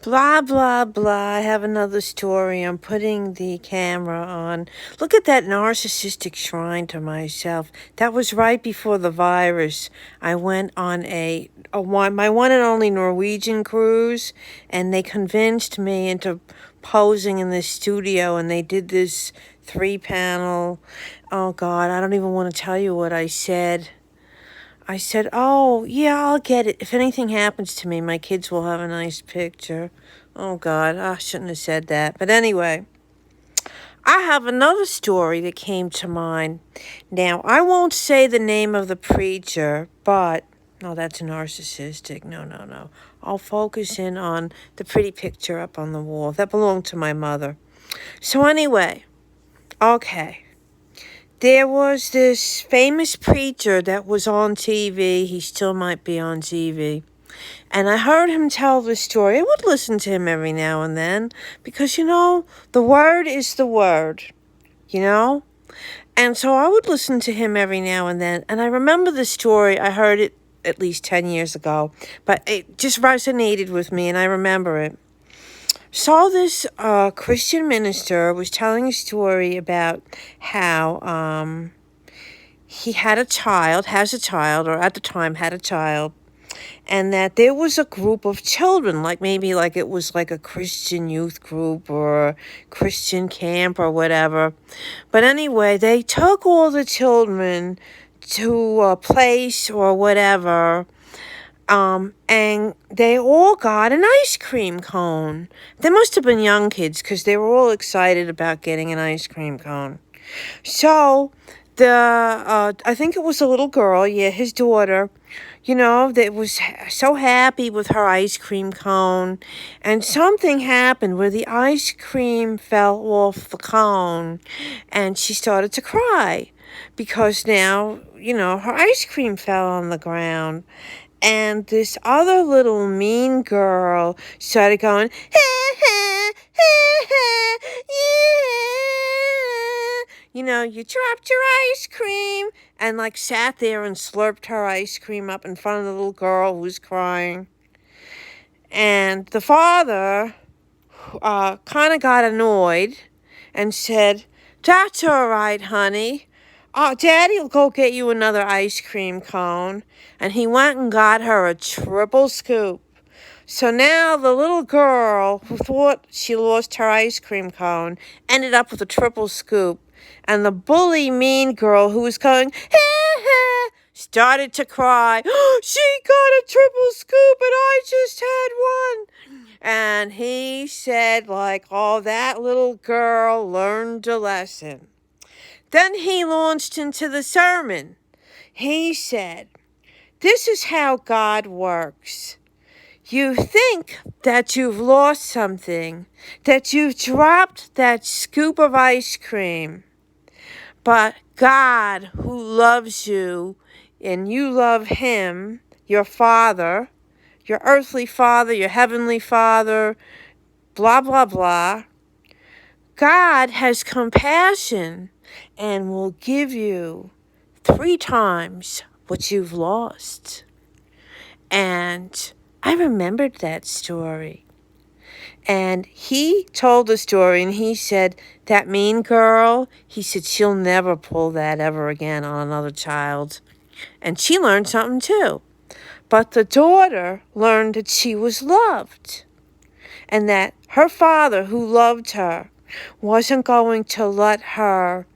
Blah, blah, blah. I have another story. I'm putting the camera on. Look at that narcissistic shrine to myself. That was right before the virus. I went on my one and only Norwegian cruise, and they convinced me into posing in this studio, and they did this 3-panel. Oh, God, I don't even want to tell you what I said. I said, oh, yeah, I'll get it. If anything happens to me, my kids will have a nice picture. Oh, God, I shouldn't have said that. But anyway, I have another story that came to mind. Now, I won't say the name of the preacher, but... No, that's narcissistic. No. I'll focus in on the pretty picture up on the wall. That belonged to my mother. So anyway, okay. There was this famous preacher that was on TV. He still might be on TV. And I heard him tell the story. I would listen to him every now and then because, the word is the word, And so I would listen to him every now and then. And I remember the story. I heard it at least 10 years ago. But it just resonated with me, and I remember it. So this Christian minister was telling a story about how he has a child, or at the time had a child, and that there was a group of children, maybe it was like a Christian youth group or a Christian camp or whatever. But anyway, they took all the children to a place or whatever, and they all got an ice cream cone. They must have been young kids because they were all excited about getting an ice cream cone. So I think it was a little girl, his daughter, that was so happy with her ice cream cone. And something happened where the ice cream fell off the cone and she started to cry because now, her ice cream fell on the ground. And this other little mean girl started going, ha, ha, ha, ha, yeah. You dropped your ice cream. And sat there and slurped her ice cream up in front of the little girl who was crying. And the father kind of got annoyed and said, that's all right, honey. Daddy will go get you another ice cream cone. And he went and got her a triple scoop. So now the little girl who thought she lost her ice cream cone ended up with a triple scoop. And the bully mean girl who was going, ha, ha, started to cry. She got a triple scoop and I just had one. And he said, that little girl learned a lesson. Then he launched into the sermon. He said, this is how God works. You think that you've lost something, that you've dropped that scoop of ice cream. But God, who loves you, and you love him, your Father, your earthly Father, your heavenly Father, blah, blah, blah. God has compassion and will give you 3 times what you've lost. And I remembered that story. And he told the story, and he said, that mean girl, he said, she'll never pull that ever again on another child. And she learned something too. But the daughter learned that she was loved. And that her father, who loved her, wasn't going to let her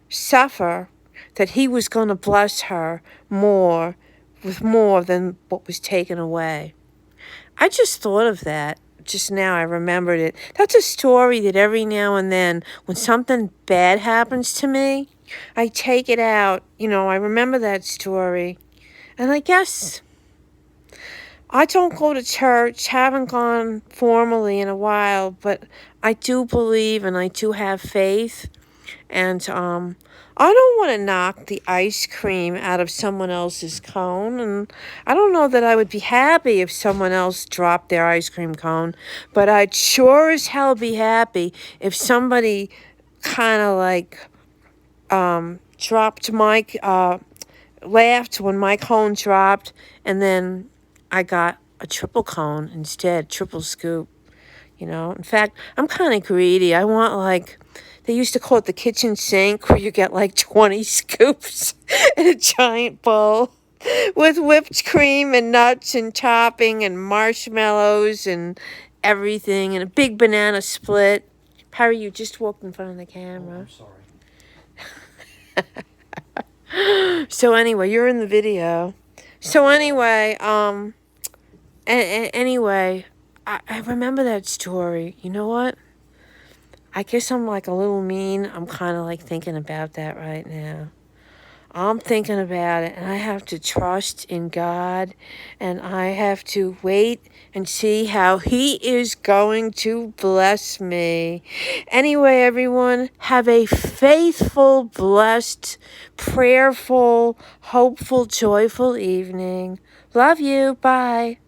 suffer, that he was going to bless her with more than what was taken away. I just thought of that. Just now I remembered it. That's a story that every now and then, when something bad happens to me, I take it out. I remember that story. And I guess I don't go to church, haven't gone formally in a while, but I do believe and I do have faith. And I don't want to knock the ice cream out of someone else's cone. And I don't know that I would be happy if someone else dropped their ice cream cone. But I'd sure as hell be happy if somebody kind of dropped laughed when my cone dropped. And then I got a triple cone instead, triple scoop. you know. In fact, I'm kind of greedy. I want, like, they used to call it the kitchen sink, where you get like 20 scoops in a giant bowl with whipped cream and nuts and topping and marshmallows and everything, and a big banana split. Harry, you just walked in front of the camera. Oh, I'm sorry. So anyway, you're in the video. So anyway, anyway, I remember that story. You know what? I guess I'm like a little mean. I'm kind of like thinking about that right now. I'm thinking about it, and I have to trust in God, and I have to wait and see how He is going to bless me. Anyway, everyone, have a faithful, blessed, prayerful, hopeful, joyful evening. Love you. Bye.